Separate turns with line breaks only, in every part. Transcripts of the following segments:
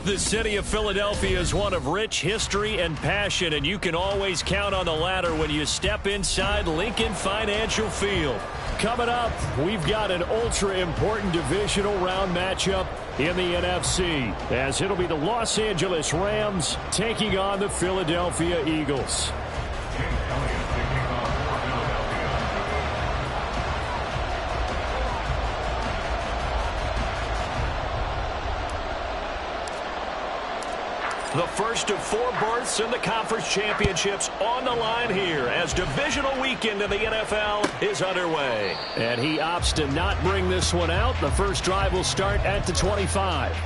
The city of Philadelphia is one of rich history and passion, and you can always count on the latter when you step inside Lincoln Financial Field. Coming up, we've got an ultra-important divisional round matchup in the NFC, as it'll be the Los Angeles Rams taking on the Philadelphia Eagles. The first of 4 berths in the conference championships on the line here as divisional weekend in the NFL is underway. And he opts to not bring this one out. The first drive will start at the 25.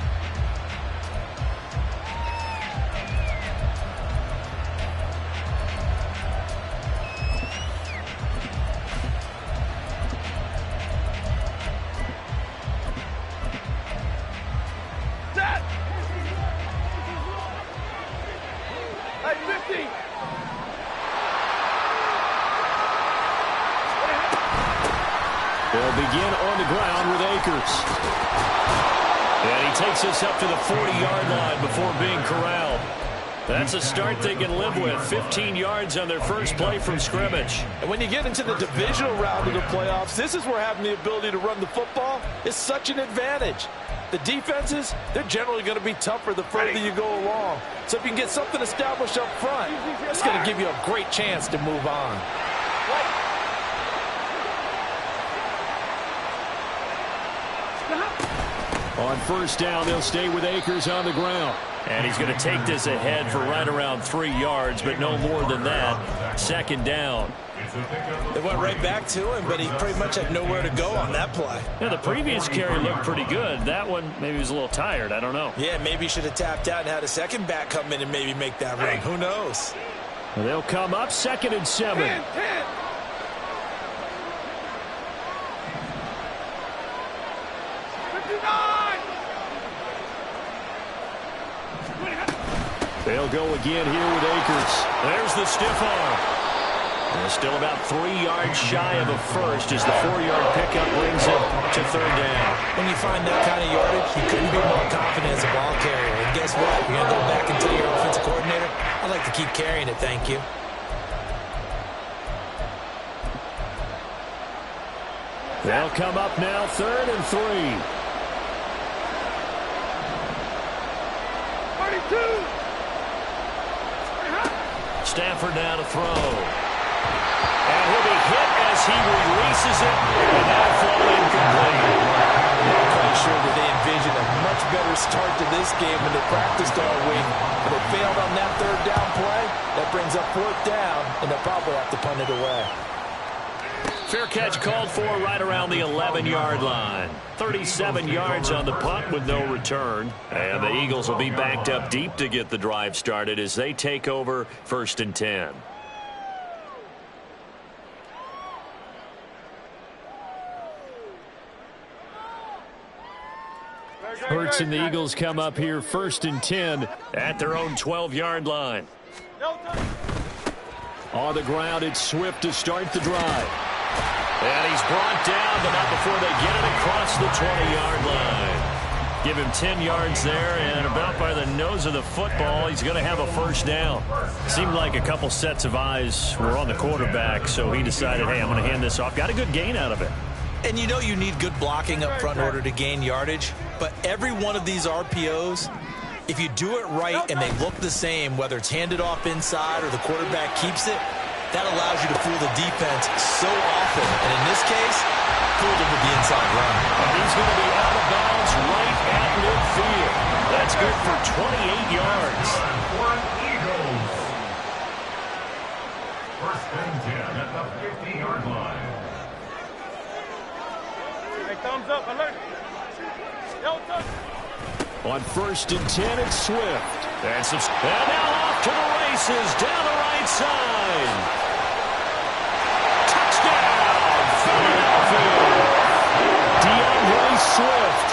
They'll begin on the ground with Akers. And he takes us up to the 40-yard line before being corralled. That's a start they can live with. 15 yards on their first play from scrimmage.
And when you get into the divisional round of the playoffs, this is where having the ability to run the football is such an advantage. The defenses, they're generally going to be tougher the further you go along. So if you can get something established up front, it's going to give you a great chance to move on.
On first down, they'll stay with Akers on the ground. And he's going to take this ahead for right around 3 yards, but no more than that. Second down.
They went right back to him, but he pretty much had nowhere to go on that play.
Yeah, the previous carry looked pretty good. That one, maybe he was a little tired. I don't know.
Yeah, maybe he should have tapped out and had a second back come in and maybe make that run. Who knows?
They'll come up 2nd and 7.
10.
They'll go again here with Akers. There's the stiff arm. They're still about 3 yards shy of a first as the 4-yard pickup brings him to 3rd down.
When you find that kind of yardage, you couldn't be more confident as a ball carrier. And guess what? You're going to go back and tell your offensive coordinator, I'd like to keep carrying it, thank you.
They'll come up now 3rd and 3.
32.
Stafford now to throw. And he'll be hit as he releases it. And that'll fall incomplete.
I'm quite sure that they envisioned a much better start to this game when they practiced all week. But they failed on that 3rd down play. That brings up 4th down, and they'll probably have to punt it away.
Fair catch called for right around the 11-yard line. 37 yards on the punt with no return. And the Eagles will be backed up deep to get the drive started as they take over 1st and 10. Hurts and the Eagles come up here 1st and 10 at their own 12-yard line. On the ground, it's Swift to start the drive. And he's brought down, but not before they get it across the 20-yard line. Give him 10 yards there, and about by the nose of the football, he's going to have a 1st down. Seemed like a couple sets of eyes were on the quarterback, so he decided, hey, I'm going to hand this off. Got a good gain out of it.
And you know you need good blocking up front in order to gain yardage, but every one of these RPOs, if you do it right and they look the same, whether it's handed off inside or the quarterback keeps it, that allows you to fool the defense so often. And in this case, fooled him with the inside run.
And he's going to be out of bounds right at midfield. That's good for 28 yards.
Eagles. 1st and 10 at the 50-yard line.
Hey, thumbs up, alert.
On 1st and 10, it's Swift. And now off to the races down the right side. Touchdown, Philadelphia. DeAndre Swift,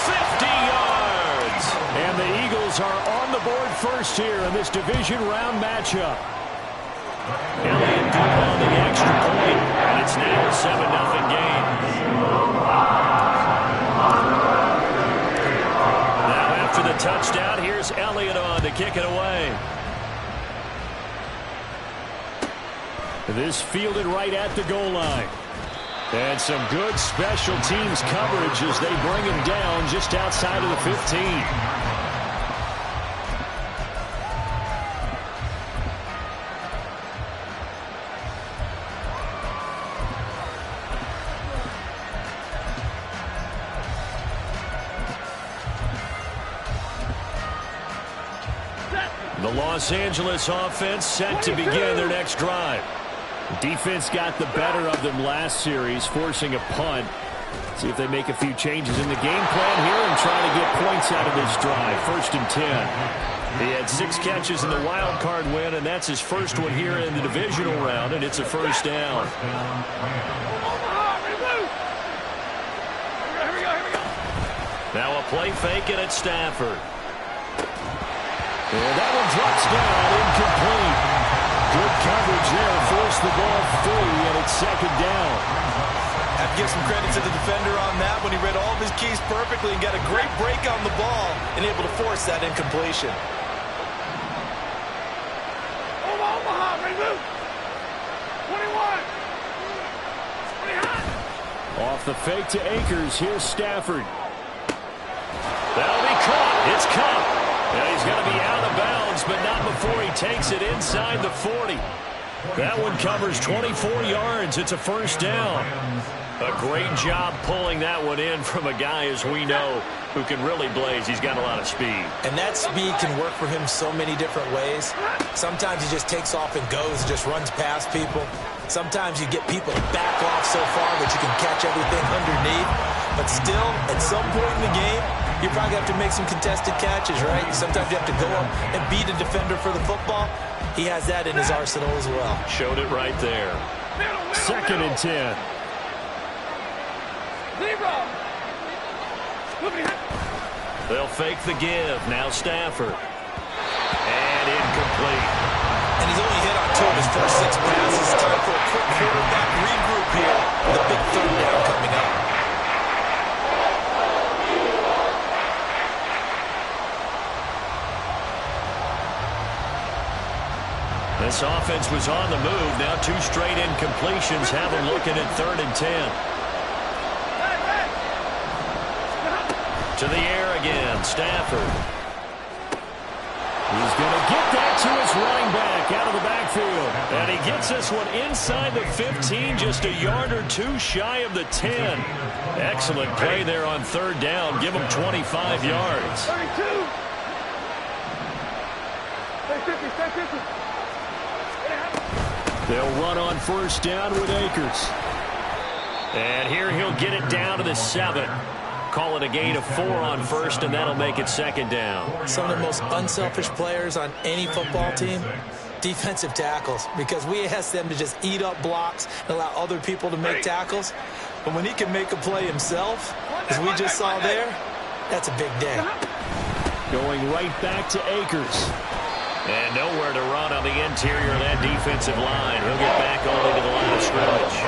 50 yards. And the Eagles are on the board first here in this division round matchup. Elliott good on the extra point, and it's now a 7-0 game. After the touchdown. Here's Elliott on to kick it away. This fielded right at the goal line. And some good special teams coverage as they bring him down just outside of the 15. The Los Angeles offense set to begin their next drive. Defense got the better of them last series, forcing a punt. See if they make a few changes in the game plan here and try to get points out of this drive. 1st and 10. He had 6 catches in the wild card win, and that's his first one here in the divisional round, and it's a 1st down. Now a play fake, and it's Stafford. And that one drops down, incomplete. Good coverage there, forced the ball free, and it's 2nd down.
I have to give some credit to the defender on that when he read all of his keys perfectly and got a great break on the ball and able to force that incompletion.
Omaha, remove. 21.
Off the fake to Akers, here's Stafford. That'll be caught. It's caught. And he's going to be out of bounds, but not before he takes it inside the 40. That one covers 24 yards. It's a 1st down. A great job pulling that one in from a guy, as we know, who can really blaze. He's got a lot of speed.
And that speed can work for him so many different ways. Sometimes he just takes off and goes, just runs past people. Sometimes you get people to back off so far that you can catch everything underneath. But still, at some point in the game, you probably have to make some contested catches, right? Sometimes you have to go up and beat a defender for the football. He has that in his arsenal as well.
Showed it right there. 2nd and 10. They'll fake the give. Now Stafford. And incomplete.
And he's only hit on 2 of his first 6 passes. Time for a quick quarterback regroup here with a big 3rd down coming up.
This offense was on the move. Now 2 straight incompletions have them looking at 3rd and 10. To the air again, Stafford. He's going to get that to his running back out of the backfield. And he gets this one inside the 15, just a yard or 2 shy of the 10. Excellent play there on 3rd down. Give him 25 yards.
32. Stay 50, stay 50.
They'll run on 1st down with Akers. And here he'll get it down to the 7. Call it a gain of 4 on 1st, and that'll make it 2nd down.
Some of the most unselfish players on any football team, defensive tackles, because we ask them to just eat up blocks and allow other people to make tackles. But when he can make a play himself, as we just saw there, that's a big day.
Going right back to Akers. And nowhere to run on the interior of that defensive line. He'll get back only to the line of scrimmage.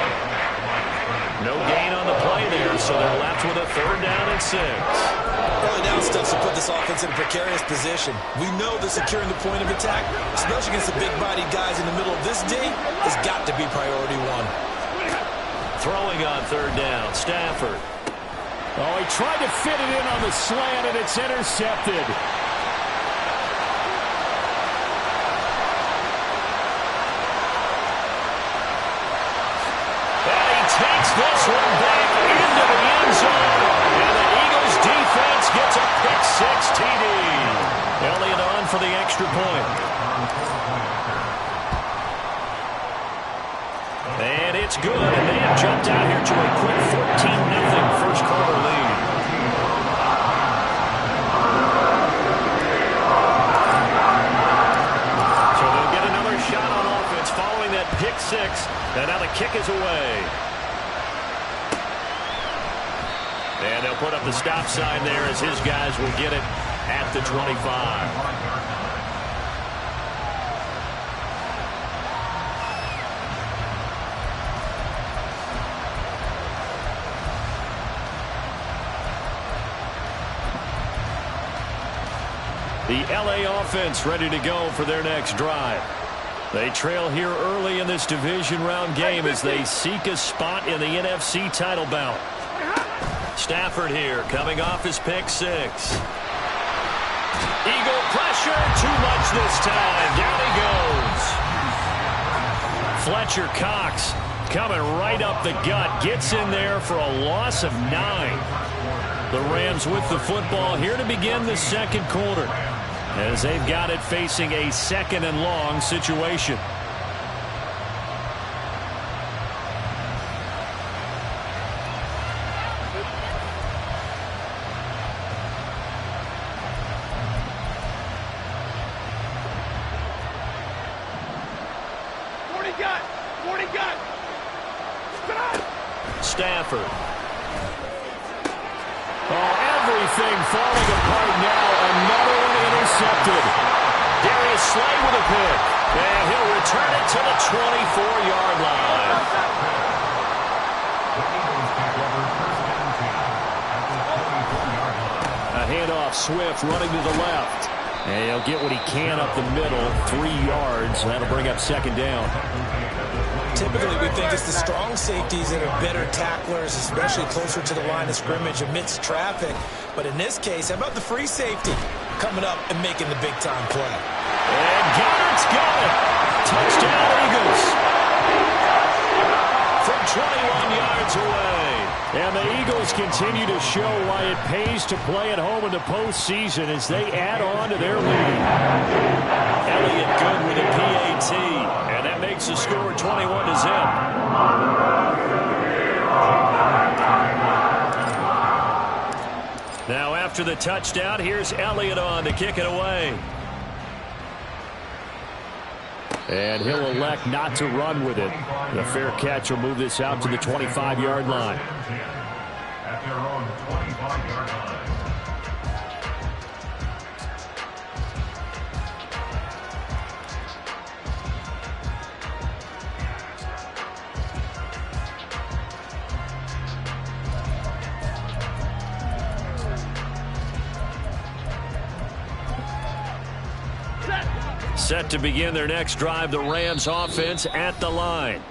No gain on the play there, so they're left with a 3rd down and 6.
Early down stuff to put this offense in a precarious position. We know that securing the point of attack, especially against the big-bodied guys in the middle of this day, has got to be priority 1.
Throwing on 3rd down, Stafford. Oh, he tried to fit it in on the slant, and it's intercepted. This one back into the end zone. And the Eagles defense gets a pick-6 TD. Elliott on for the extra point. And it's good. And they have jumped out here to a quick 14-0 first quarter lead. So they'll get another shot on offense following that pick-6. And now the kick is away. And they'll put up the stop sign there as his guys will get it at the 25. The LA offense ready to go for their next drive. They trail here early in this division round game as they seek a spot in the NFC title bout. Stafford here coming off his pick six. Eagle pressure, too much this time. Down he goes. Fletcher Cox coming right up the gut. Gets in there for a loss of 9. The Rams with the football here to begin the second quarter, as they've got it facing a second and long situation. Stafford. Oh, everything falling apart now. Another one intercepted. Darius Slay with a pick. And he'll return it to the 24-yard line. A handoff, Swift running to the left. And he'll get what he can up the middle. 3 yards. That'll bring up second down.
Typically, we think it's the strong safeties that are better tacklers, especially closer to the line of scrimmage amidst traffic. But in this case, how about the free safety coming up and making the big-time play?
And Goddard's got it. Touchdown, Eagles. From 21 yards away. And the Eagles continue to show why it pays to play at home in the postseason as they add on to their lead. Elliott good with a PAT. And that makes the score 21-0. Now after the touchdown, here's Elliott on to kick it away. And he'll elect not to run with it. The fair catch will move this out to the 25-yard line.
At their own 25-yard line.
Set to begin their next drive, the Rams offense at the line.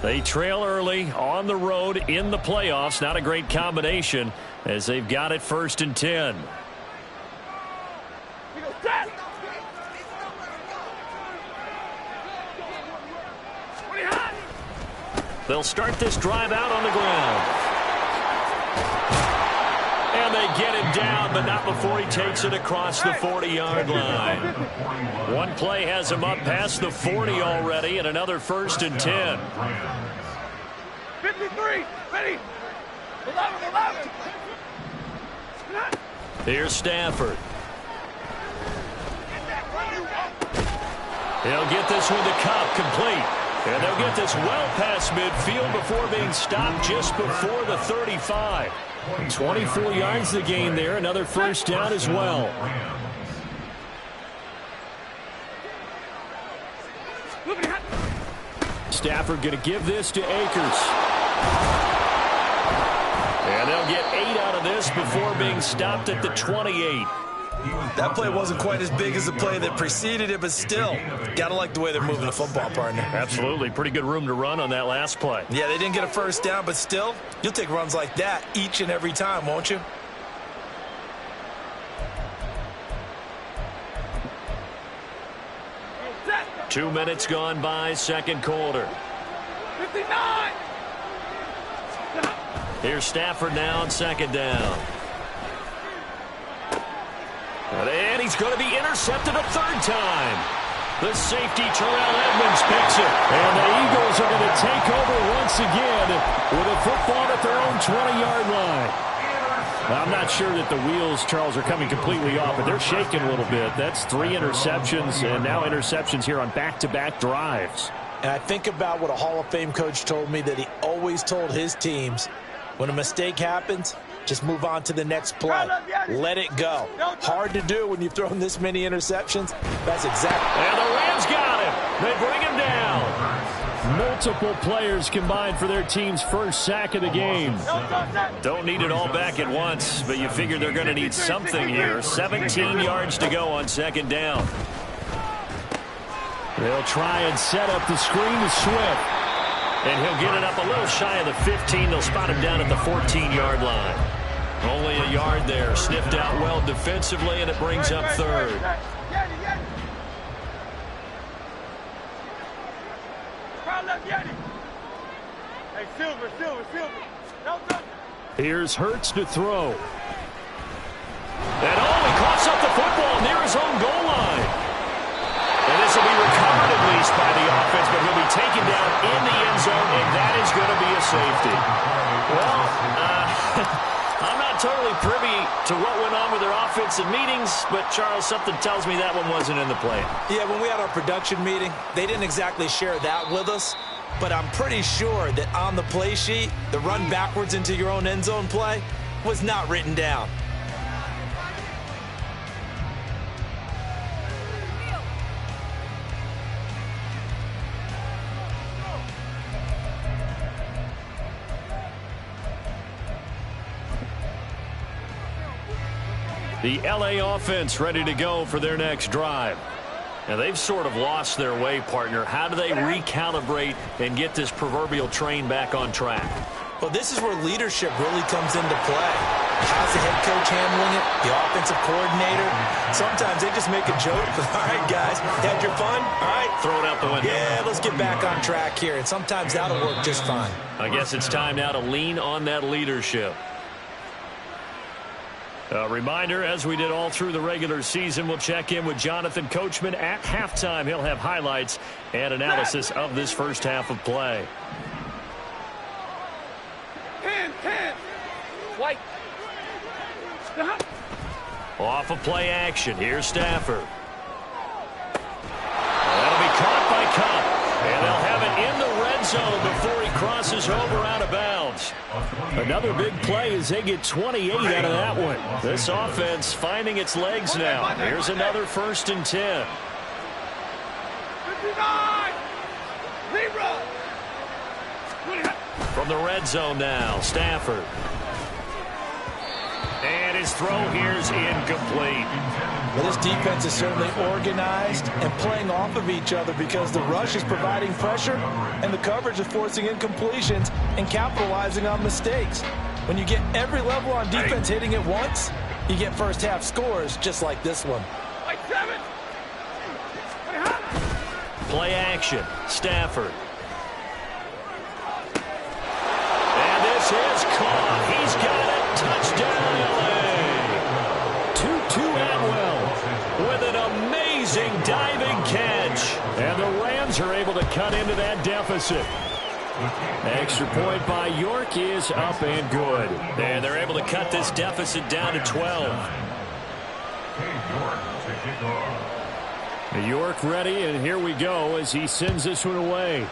They trail early on the road in the playoffs. Not a great combination as they've got it 1st and 10. They'll start this drive out on the ground. And they get him down, but not before he takes it across the 40-yard line. One play has him up past the 40 already, and another 1st and 10.
53, ready, 11.
Here's Stafford. He'll get this one to Cup, complete. And they'll get this well past midfield before being stopped just before the 35. 24 yards to gain there. Another 1st down as well. Stafford going to give this to Akers. And they'll get 8 out of this before being stopped at the 28.
That play wasn't quite as big as the play that preceded it, but still, got to like the way they're moving the football, partner.
Absolutely. Pretty good room to run on that last play.
Yeah, they didn't get a 1st down, but still, you'll take runs like that each and every time, won't you?
Set.
2 minutes gone by, second quarter.
59.
Here's Stafford now on second down. And he's going to be intercepted a 3rd time. The safety, Terrell Edmonds, picks it. And the Eagles are going to take over once again with a football at their own 20-yard line. Now, I'm not sure that the wheels, Charles, are coming completely off, but they're shaking a little bit. That's 3 interceptions, and now interceptions here on back-to-back drives.
And I think about what a Hall of Fame coach told me that he always told his teams, when a mistake happens, just move on to the next play. Let it go. Hard to do when you've thrown this many interceptions. That's exactly.
And the Rams got him. They bring him down. Multiple players combined for their team's first sack of the game. Don't need it all back at once, but you figure they're going to need something here. 17 yards to go on second down. They'll try and set up the screen to Swift. And he'll get it up a little shy of the 15. They'll spot him down at the 14-yard line. Only a yard there. Sniffed out well defensively, and it brings up third. Here's Hurts to throw. And he coughs up the football near his own goal line. And this will be recovered at least by the offense, but he'll be taken down in the end zone, and that is going to be a safety. Well, I'm not totally privy to what went on with their offensive meetings, but, Charles, something tells me that one wasn't in the plan.
Yeah, when we had our production meeting, they didn't exactly share that with us, but I'm pretty sure that on the play sheet, the run backwards into your own end zone play was not written down.
The LA offense ready to go for their next drive. Now, they've sort of lost their way, partner. How do they recalibrate and get this proverbial train back on track?
Well, this is where leadership really comes into play. How's the head coach handling it? The offensive coordinator? Sometimes they just make a joke. All right, guys, had your fun? All right.
Throw it out the window.
Yeah, let's get back on track here. And sometimes that'll work just fine.
I guess it's time now to lean on that leadership. A reminder, as we did all through the regular season, we'll check in with Jonathan Coachman at halftime. He'll have highlights and analysis of this first half of play.
10. White.
Off of play action. Here's Stafford. That'll be caught by Cup. And they'll have it in the red zone before he crosses over out of bounds. Another big play as they get 28 out of that one. This offense finding its legs now. Here's another 1st and 10.
59. Zero.
From the red zone now, Stafford. And his throw here's incomplete.
Well, this defense is certainly organized and playing off of each other because the rush is providing pressure and the coverage is forcing incompletions and capitalizing on mistakes. When you get every level on defense hitting at once, you get first half scores just like this one.
Play action, Stafford. And this is caught. He's got it. Touchdown, LA. Tutu Atwell with an amazing diving catch. And the Rams are able to cut into that deficit. Extra point by York is up and good. And they're able to cut this deficit down to 12. York ready, and here we go as he sends this one away.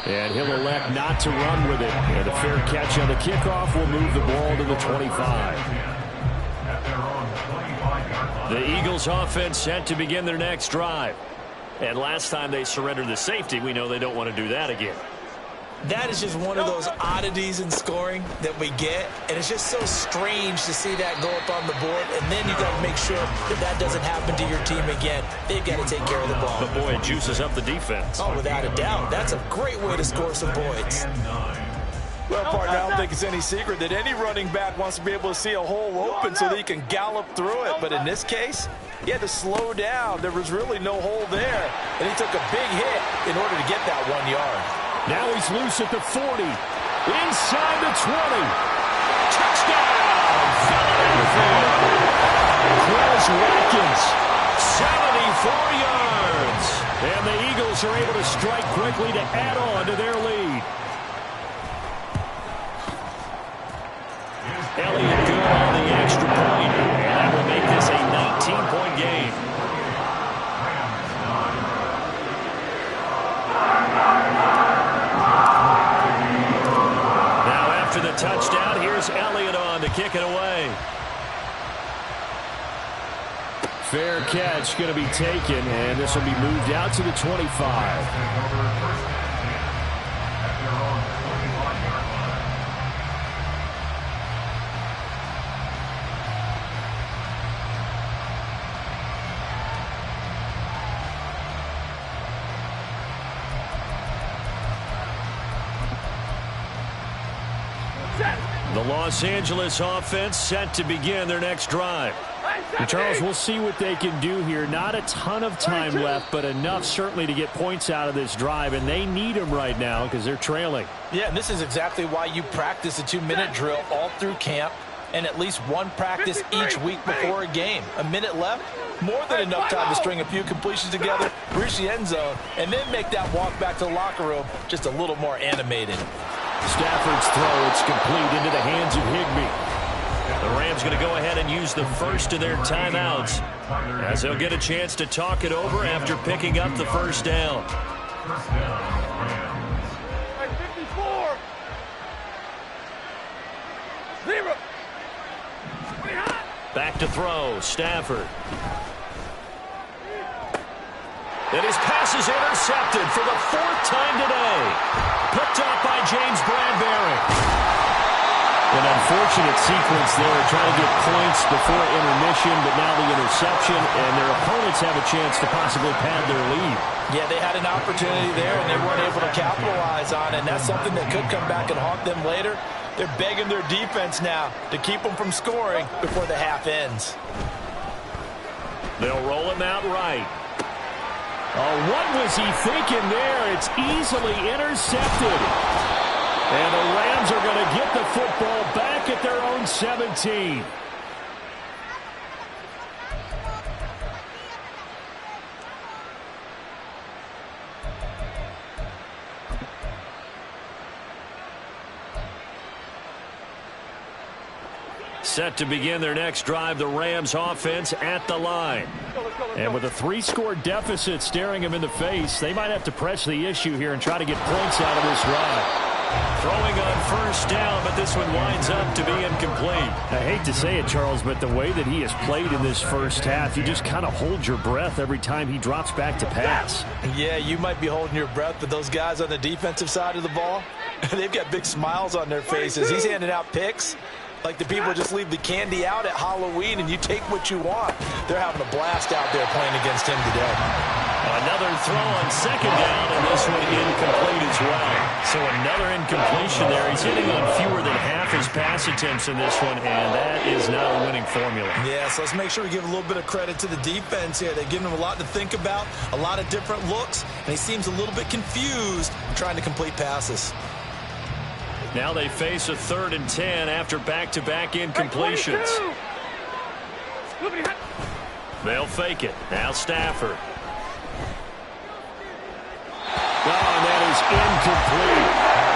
And he'll elect not to run with it. And a fair catch on the kickoff will move the ball to the 25. The Eagles offense set to begin their next drive. And last time they surrendered the safety, we know they don't want to do that again.
That is just one of those oddities in scoring that we get, and it's just so strange to see that go up on the board, and then you got to make sure that that doesn't happen to your team again. They've got to take care of the ball.
But, boy, it juices up the defense.
Oh, without a doubt. That's a great way to score some points.
Well, partner, I don't think it's any secret that any running back wants to be able to see a hole open so that he can gallop through it. But in this case, he had to slow down. There was really no hole there, and he took a big hit in order to get that 1 yard.
Now he's loose at the 40. Inside the 20. Touchdown! Philadelphia! Chris Watkins, 74 yards. And the Eagles are able to strike quickly to add on to their lead. Elliott good on the extra point. And that will make this a 19-point game. After the touchdown, here's Elliott on to kick it away. fair catch going to be taken, and this will be moved out to the 25. The Los Angeles offense set to begin their next drive. And Charles, we'll see what they can do here. Not a ton of time left, but enough certainly to get points out of this drive, and they need them right now because they're trailing.
Yeah, and this is exactly why you practice a 2-minute drill all through camp and at least one practice each week before a game. A minute left, more than enough time to string a few completions together, reach the end zone, and then make that walk back to the locker room just a little more animated.
Stafford's throw, it's complete into the hands of Higbee. The Rams going to go ahead and use the first of their timeouts as they'll get a chance to talk it over after picking up the first down.
54. 0.
Back to throw, Stafford. And his pass is intercepted for the 4th time today. Picked up by James Bradbury. An unfortunate sequence there, trying to get points before intermission, but now the interception, and their opponents have a chance to possibly pad their lead.
Yeah, they had an opportunity there, and they weren't able to capitalize on it, and that's something that could come back and haunt them later. They're begging their defense now to keep them from scoring before the half ends.
They'll roll him out right. Oh, what was he thinking there? It's easily intercepted. And the Rams are going to get the football back at their own 17. Set to begin their next drive, the Rams offense at the line. And with a 3-score deficit staring them in the face, they might have to press the issue here and try to get points out of this drive. Throwing on first down, but this one winds up to be incomplete. I hate to say it, Charles, but the way that he has played in this first half, you just kind of hold your breath every time he drops back to pass.
Yeah, you might be holding your breath, but those guys on the defensive side of the ball, they've got big smiles on their faces. He's handing out picks like the people just leave the candy out at Halloween and you take what you want. They're having a blast out there playing against him today.
Another throw on second down, and this one incomplete as well. So another incompletion there. He's hitting on fewer than half his pass attempts in this one, and that is not a winning formula.
Yeah, so let's make sure we give a little bit of credit to the defense here. They've given him a lot to think about, a lot of different looks, and he seems a little bit confused trying to complete passes.
Now they face a 3rd and 10 after back-to-back incompletions. They'll fake it. Now Stafford. Oh, and that is incomplete.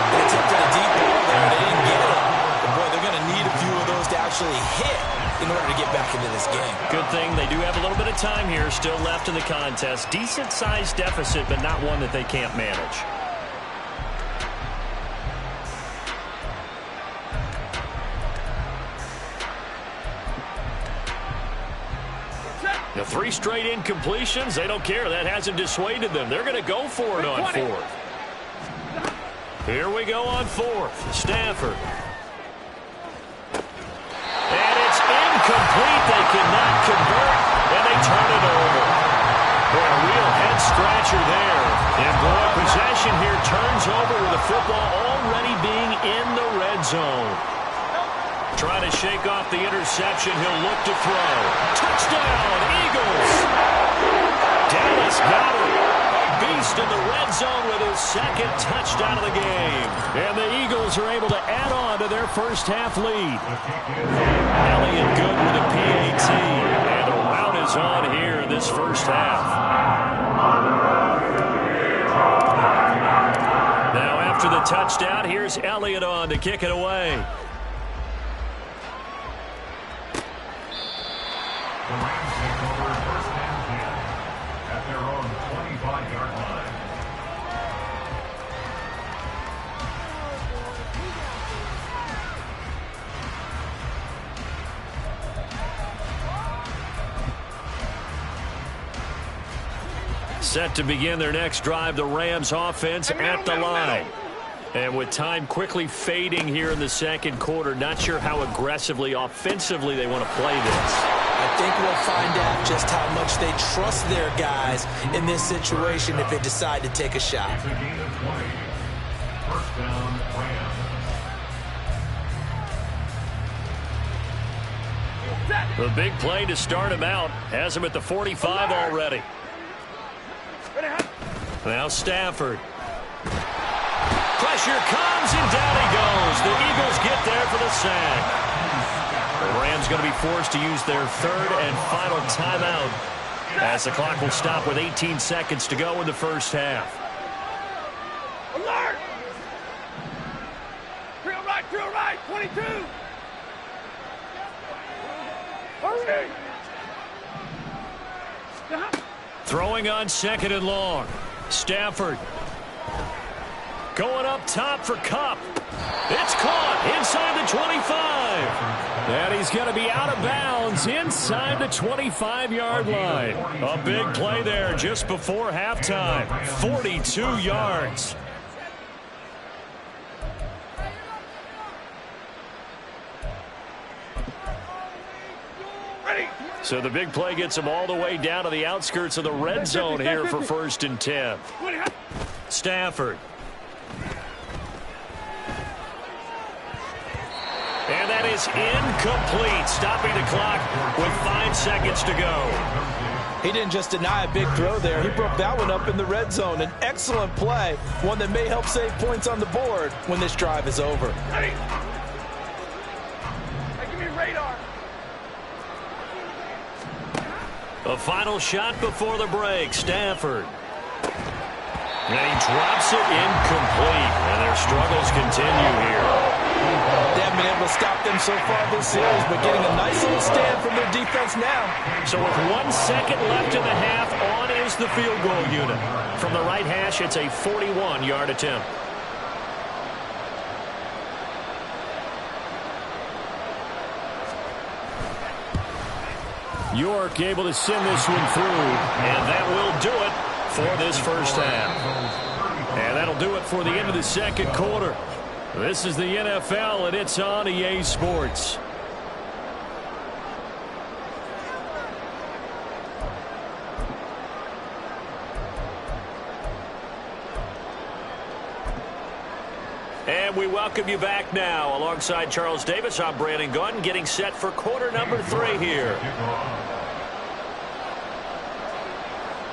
They took to the deep ball there. They didn't get it. But boy, they're going to need a few of those to actually hit in order to get back into this game.
Good thing they do have a little bit of time here still left in the contest. Decent-sized deficit, but not one that they can't manage. The 3 straight incompletions, they don't care. That hasn't dissuaded them. They're going to go for it on 4th. Here we go on 4th. Stafford. And it's incomplete. They cannot convert, and they turn it over. Boy, a real head-scratcher there. And, boy, possession here turns over with the football already being in the red zone. Trying to shake off the interception. He'll look to throw. Touchdown, Eagles. Dallas got it. Beast in the red zone with his 2nd touchdown of the game. And the Eagles are able to add on to their first half lead. Elliott good with a PAT. And a rout is on here in this first half. Now after the touchdown, here's Elliott on to kick it away.
The Rams take over 1st and 10 at their own 25-yard line.
Set to begin their next drive, the Rams offense at the line. And with time quickly fading here in the second quarter, not sure how aggressively, offensively they want to play this.
I think we'll find out just how much they trust their guys in this situation if they decide to take a shot.
It's a gain of 20. First down, Rams.
The big play to start him out has him at the 45 already. Now Stafford. Pressure comes, and down he goes. The Eagles get there for the sack. The Rams going to be forced to use their third and final timeout as the clock will stop with 18 seconds to go in the first half.
Alert! Drill right, 22! Hurry!
Throwing on second and long. Stafford. Going up top for Kupp. It's caught inside the 25. And he's going to be out of bounds inside the 25-yard line. A big play there just before halftime. 42 yards. So the big play gets him all the way down to the outskirts of the red zone here for 1st and 10. Stafford. And that is incomplete, stopping the clock with 5 seconds to go.
He didn't just deny a big throw there. He broke that one up in the red zone. An excellent play, one that may help save points on the board when this drive is over.
Ready? Hey, give me radar.
A final shot before the break. Stafford. And he drops it incomplete. And their struggles continue here.
They haven't been able to stop them so far this series, but getting a nice little stand from their defense now.
So with 1 second left in the half, on is the field goal unit. From the right hash, it's a 41-yard attempt. York able to send this one through, and that will do it for this first half. And that'll do it for the end of the second quarter. This is the NFL, and it's on EA Sports. And we welcome you back now. Alongside Charles Davis, I'm Brandon Gordon, getting set for quarter number 3 here.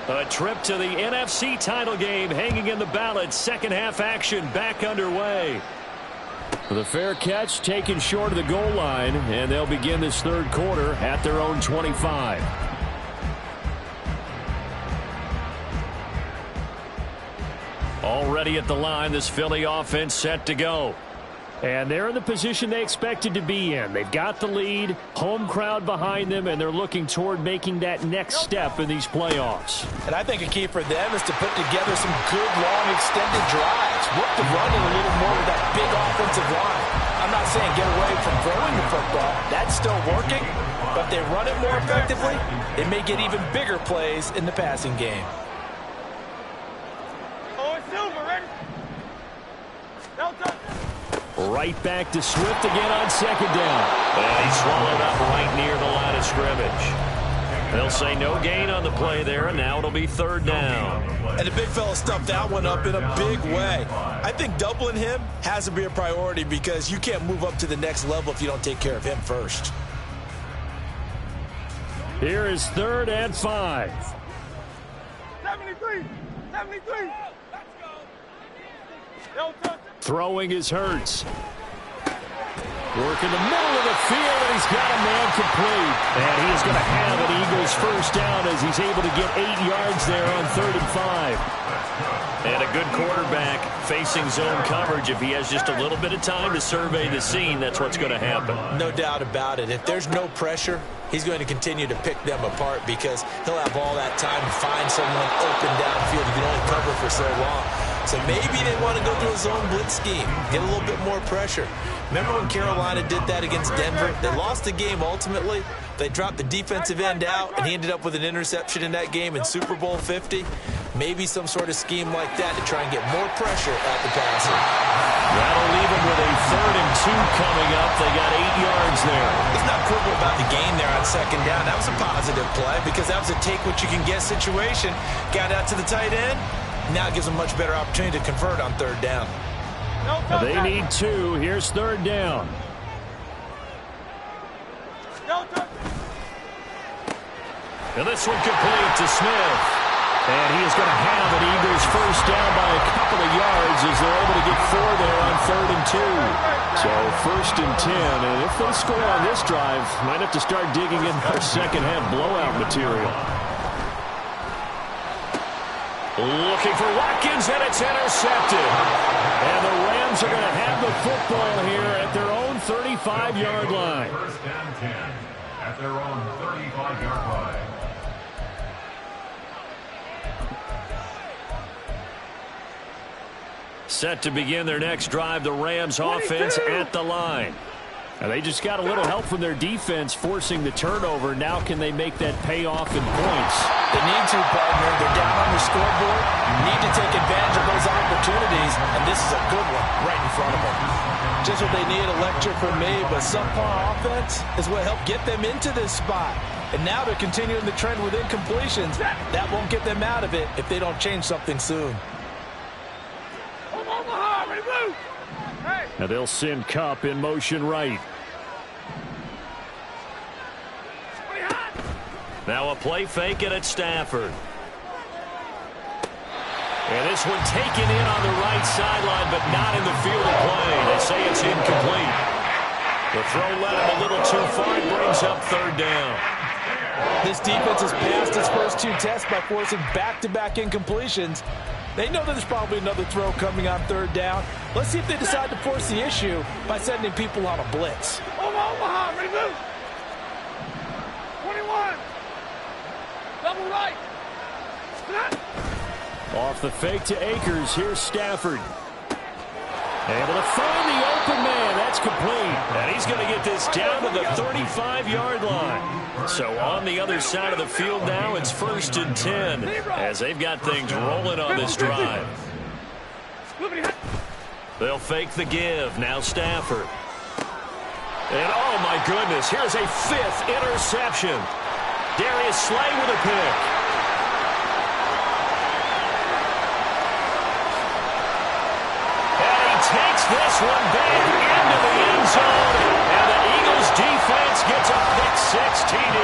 A trip to the NFC title game hanging in the balance. Second half action back underway. The fair catch taken short of the goal line, and they'll begin this third quarter at their own 25. Already at the line, this Philly offense set to go. And they're in the position they expected to be in. They've got the lead, home crowd behind them, and they're looking toward making that next step in these playoffs.
And I think a key for them is to put together some good, long, extended drives. Work the running a little more with that big offensive line. I'm not saying get away from throwing the football. That's still working. But if they run it more effectively, they may get even bigger plays in the passing game.
Oh, it's Silver, ready? Delta.
Right back to Swift again on second down. And he's swallowed up right near the line of scrimmage. They'll say no gain on the play there, and now it'll be third down.
And the big fella stuffed that one up in a big way. I think doubling him has to be a priority because you can't move up to the next level if you don't take care of him first.
Here is 3rd and 5.
73. 73. Let's go. Delta.
Throwing is Hurts. Work in the middle of the field, and he's got a man complete. And he is going to have an Eagles first down as he's able to get 8 yards there on 3rd and 5. And a good quarterback facing zone coverage. If he has just a little bit of time to survey the scene, that's what's going to happen.
No doubt about it. If there's no pressure, he's going to continue to pick them apart because he'll have all that time to find someone open downfield. You can only cover for so long. So maybe they want to go to a zone blitz scheme, get a little bit more pressure. Remember when Carolina did that against Denver? They lost the game ultimately. They dropped the defensive end out, and he ended up with an interception in that game in Super Bowl 50. Maybe some sort of scheme like that to try and get more pressure at the passer.
That'll leave them with a 3rd and 2 coming up. They got 8 yards there.
Let's not quibble about the gain there on 2nd down. That was a positive play because that was a take-what-you-can-get situation. Got out to the tight end. Now it gives them a much better opportunity to convert on 3rd down.
They need 2. Here's 3rd down. And this one complete to Smith. And he is going to have an Eagles 1st down by a couple of yards as they're able to get 4 there on 3rd and 2. So 1st and 10. And if they score on this drive, might have to start digging in their second-half blowout material. Looking for Watkins, and it's intercepted. And the Rams are going to have the football here at their own 35-yard line.
1st and 10 at their own 35-yard line.
Set to begin their next drive, the Rams offense at the line. And they just got a little help from their defense forcing the turnover. Now can they make that pay off in points?
They need to, partner. They're down on the scoreboard. You need to take advantage of those opportunities, and this is a good one right in front of them. Just what they need, electric from me, but subpar offense is what helped get them into this spot. And now they're continuing the trend with incompletions. That won't get them out of it if they don't change something soon.
Now they'll send Kupp in motion right. Now a play fake it at Stafford. And this one taken in on the right sideline, but not in the field of play. They say it's incomplete. The throw led him a little too far. It brings up 3rd down.
This defense has passed its first 2 tests by forcing back-to-back incompletions. They know that there's probably another throw coming on 3rd down. Let's see if they decide to force the issue by sending people on a blitz.
Omaha, ready, move. 21. Double right.
Off the fake to Akers. Here's Stafford. Able to find the open man. That's complete. And he's going to get this down to the 35-yard line. So on the other side of the field now, it's 1st and 10 as they've got things rolling on this drive. They'll fake the give. Now Stafford. And oh my goodness, here's a 5th interception. Darius Slay with a pick. Takes this one back into the end zone, and the Eagles defense gets a pick 6 TD.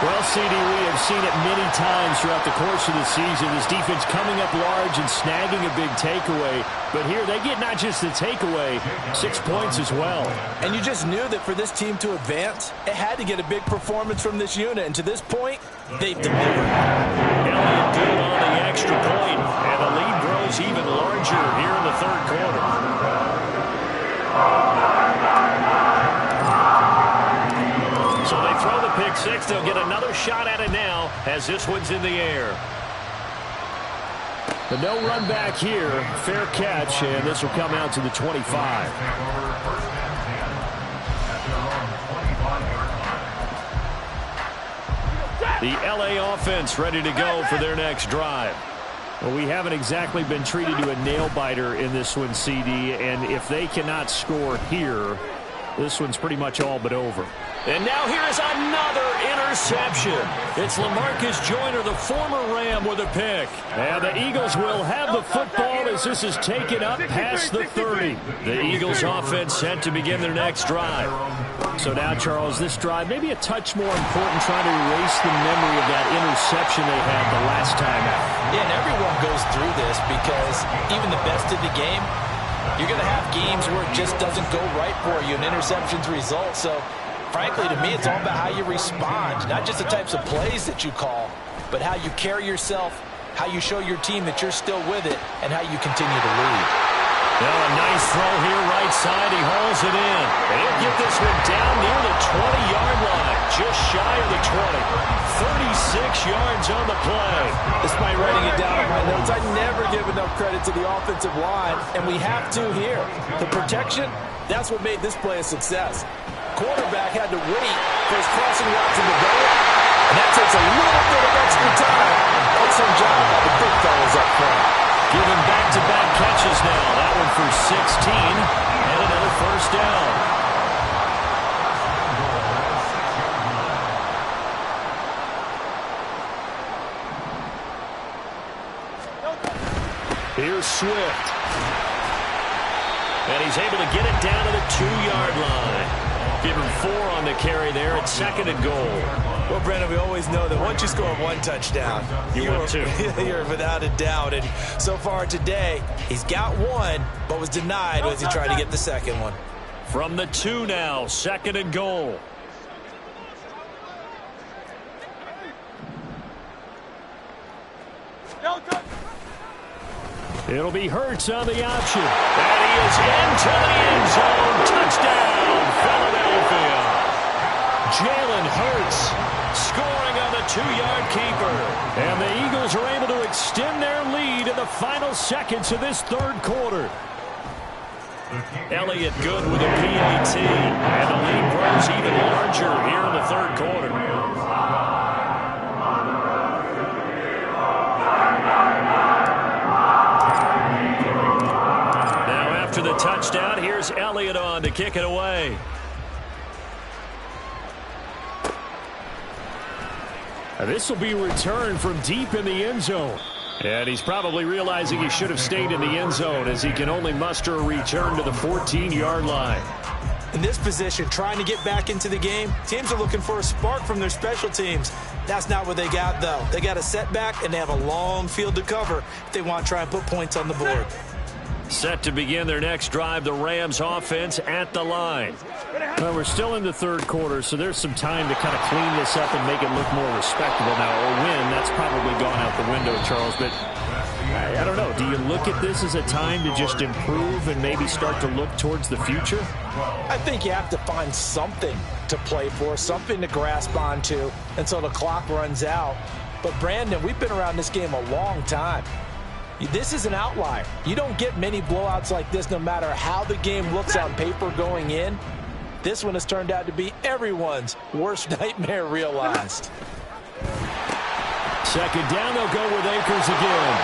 Well, CD, we have seen it many times throughout the course of the season. This defense coming up large and snagging a big takeaway. But here they get not just the takeaway, 6 points as well.
And you just knew that for this team to advance, it had to get a big performance from this unit. And to this point, they've delivered.
Elliott good on the extra point, and the lead grows even larger here in the 3rd quarter. So they throw the pick 6. They'll get another shot at it now as this one's in the air. But no run back here. Fair catch, and this will come out to the 25. The LA offense ready to go for their next drive. Well, we haven't exactly been treated to a nail-biter in this one, CD, and if they cannot score here, this one's pretty much all but over. And now here is another interception. It's LaMarcus Joyner, the former Ram, with a pick. And the Eagles will have the football as this is taken up past the 30. The Eagles offense set to begin their next drive. So now, Charles, this drive maybe a touch more important, trying to erase the memory of that interception they had the last time out.
Yeah, and everyone goes through this because even the best in the game, you're going to have games where it just doesn't go right for you, and interceptions result. So, frankly, to me, it's all about how you respond, not just the types of plays that you call, but how you carry yourself, how you show your team that you're still with it, and how you continue to lead.
Now a nice throw here right side. He hauls it in. And he'll get this one down near the 20-yard line, just shy of the 20. 36 yards on the play.
Despite writing it down in my notes, I never give enough credit to the offensive line, and we have to here. The protection, that's what made this play a success. Quarterback had to wait for his crossing route to develop,
And that takes a little bit of extra time. Excellent job by the big fellas up front.
Giving back-to-back catches now. That one for 16 and another first down. Here's Swift. And he's able to get it down to the 2-yard line. Give him 4 on the carry there at 2nd and goal.
Well, Brandon, we always know that once you score 1 touchdown,
you're 2.
You're without a doubt. And so far today, he's got 1, but was denied as he tried to get the second one.
From the 2 now, 2nd and goal. It'll be Hurts on the option. And he is into the end zone. Touchdown, Philadelphia. Jalen Hurts scoring on the 2-yard keeper. And the Eagles are able to extend their lead in the final seconds of this 3rd quarter. Elliott good with a PAT. And the lead grows even larger here in the 3rd quarter. After the touchdown, here's Elliott on to kick it away. This will be returned from deep in the end zone. And he's probably realizing he should have stayed in the end zone as he can only muster a return to the 14-yard line.
In this position, trying to get back into the game, teams are looking for a spark from their special teams. That's not what they got, though. They got a setback, and they have a long field to cover if they want to try and put points on the board.
Set to begin their next drive, the Rams offense at the line. Well, we're still in the 3rd quarter, so there's some time to kind of clean this up and make it look more respectable now. Or win, that's probably gone out the window, Charles. But I don't know. Do you look at this as a time to just improve and maybe start to look towards the future?
I think you have to find something to play for, something to grasp onto until the clock runs out. But, Brandon, we've been around this game a long time. This is an outlier. You don't get many blowouts like this no matter how the game looks on paper going in. This one has turned out to be everyone's worst nightmare realized.
2nd down, they'll go with Akers again.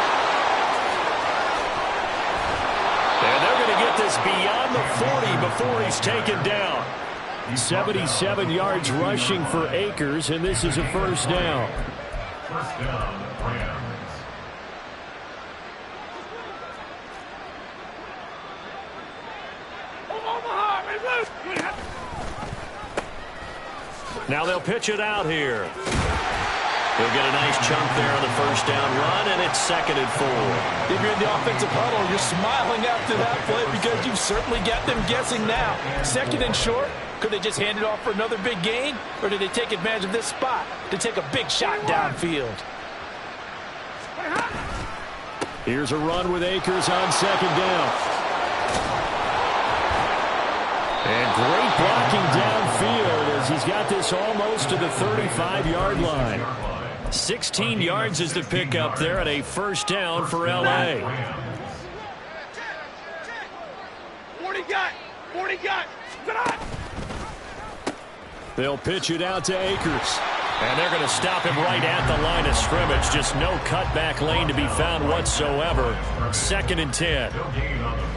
And they're going to get this beyond the 40 before he's taken down. 77 yards rushing for Akers, and this is a first down.
First down, Rams.
Now they'll pitch it out here. They'll get a nice chunk there on the first down run, and it's 2nd and 4.
If you're in the offensive huddle, you're smiling after that play because you've certainly got them guessing now. 2nd and short, could they just hand it off for another big gain, or did they take advantage of this spot to take a big shot downfield?
Here's a run with Akers on 2nd down. And great blocking downfield as he's got this almost to the 35-yard line. 16 yards is the pickup there at a first down for L.A.
40 got.
They'll pitch it out to Akers. And they're going to stop him right at the line of scrimmage. Just no cutback lane to be found whatsoever. 2nd and 10.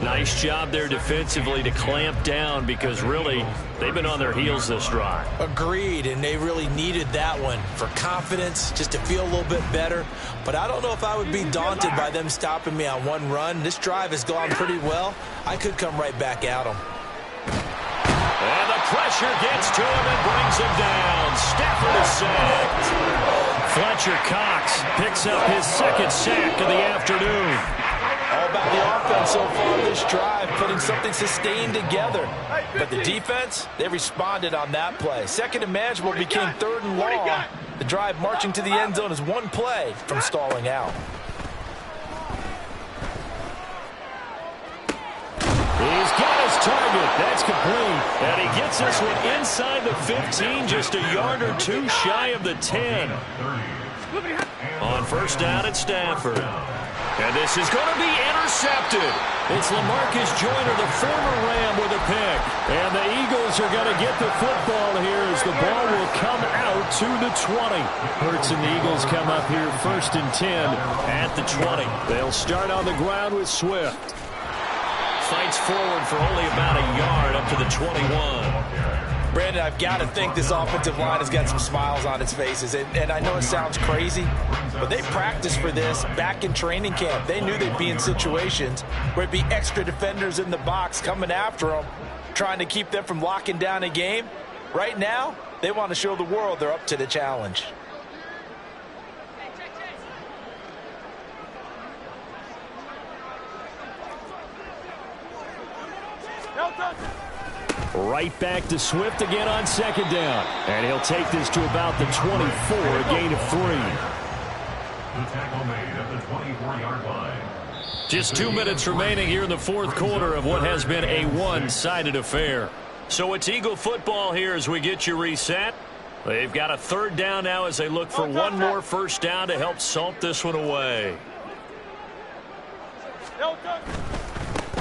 Nice job there defensively to clamp down because really they've been on their heels this drive.
Agreed, and they really needed that one for confidence, just to feel a little bit better. But I don't know if I would be daunted by them stopping me on one run. This drive has gone pretty well. I could come right back at them.
And the pressure gets to him and brings him down. Stafford is sacked. Fletcher Cox picks up his 2nd sack of the afternoon.
All about the offense so far this drive, putting something sustained together. But the defense, they responded on that play. 2nd and manageable became 3rd and long. The drive marching to the end zone is one play from stalling out.
He's got his target. That's complete. And he gets this one inside the 15, just a yard or 2 shy of the 10. On first down at Stafford. And this is going to be intercepted. It's LaMarcus Joyner, the former Ram, with a pick. And the Eagles are going to get the football here as the ball will come out to the 20. Hurts and the Eagles come up here 1st and 10 at the 20. They'll start on the ground with Swift. Fights forward for only about a yard up to the 21.
Brandon, I've got to think this offensive line has got some smiles on its faces. And I know it sounds crazy, but they practiced for this back in training camp. They knew they'd be in situations where it'd be extra defenders in the box coming after them, trying to keep them from locking down a game. Right now, they want to show the world they're up to the challenge.
Right back to Swift again on 2nd down. And he'll take this to about the 24, a gain of 3.
The tackle made at the 24-yard line.
Just 2 minutes remaining here in the 4th quarter of what has been a one-sided affair. So it's Eagle football here as we get you reset. They've got a 3rd down now as they look for one more 1st down to help salt this one away.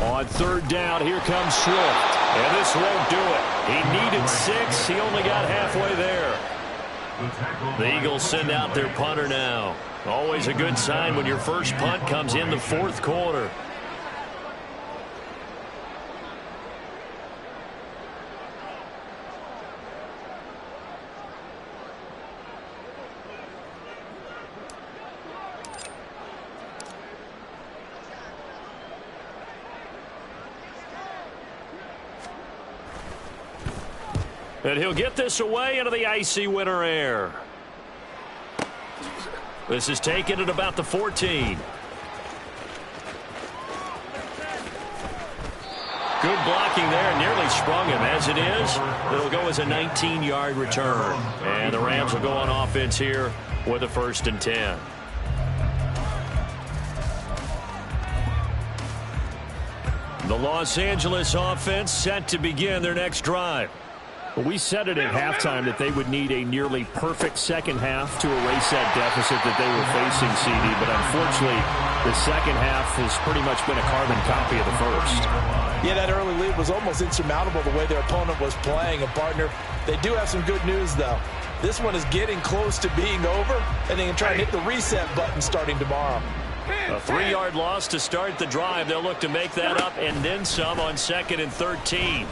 On 3rd down, here comes Swift. And this won't do it. He needed 6. He only got halfway there. The Eagles send out their punter now. Always a good sign when your first punt comes in the 4th quarter. And he'll get this away into the icy winter air. This is taken at about the 14. Good blocking there, nearly sprung him. As it is, it'll go as a 19-yard return. And the Rams will go on offense here with a 1st and 10. The Los Angeles offense set to begin their next drive. We said it at halftime that they would need a nearly perfect second half to erase that deficit that they were facing, CD. But unfortunately, the second half has pretty much been a carbon copy of the first.
Yeah, that early lead was almost insurmountable the way their opponent was playing. And, partner, they do have some good news, though. This one is getting close to being over, and they can try and hit the reset button starting tomorrow.
A 3-yard loss to start the drive. They'll look to make that up and then some on 2nd and 13.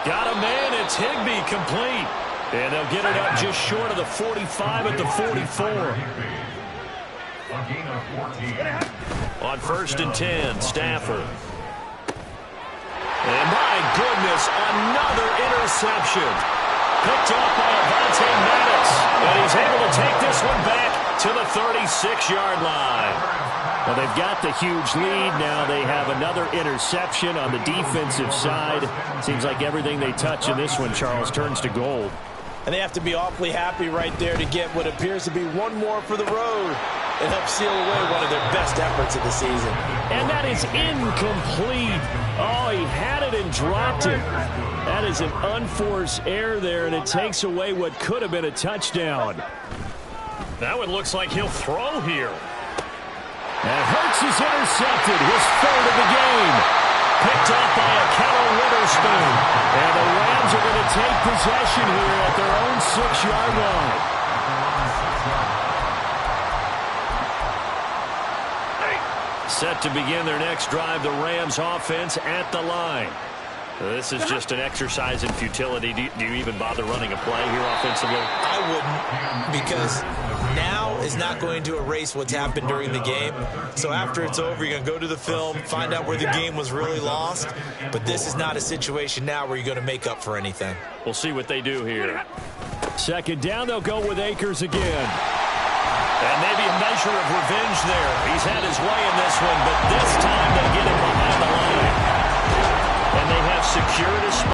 Got a man, it's Higbee, complete. And they'll get it up just short of the 45 at the 44. On 1st and 10, Stafford. And my goodness, another interception. Picked off by Avonte Maddox. And he's able to take this one back to the 36-yard line. Well, they've got the huge lead. Now they have another interception on the defensive side. Seems like everything they touch in this one, Charles, turns to gold.
And they have to be awfully happy right there to get what appears to be one more for the road and help seal away one of their best efforts of the season.
And that is incomplete. Oh, he had it and dropped it. That is an unforced error there, and it takes away what could have been a touchdown. That one looks like he'll throw here. And Hurts is intercepted, his 3rd of the game. Picked off by a Kettle Witherspoon. And the Rams are going to take possession here at their own 6-yard line. Set to begin their next drive, the Rams offense at the line. This is just an exercise in futility. Do you even bother running a play here offensively?
I wouldn't, because now is not going to erase what's happened during the game. So after it's over, you're going to go to the film, find out where the game was really lost. But this is not a situation now where you're going to make up for anything.
We'll see what they do here. 2nd down, they'll go with Akers again. And maybe a measure of revenge there. He's had his way in this one, but this time they get him behind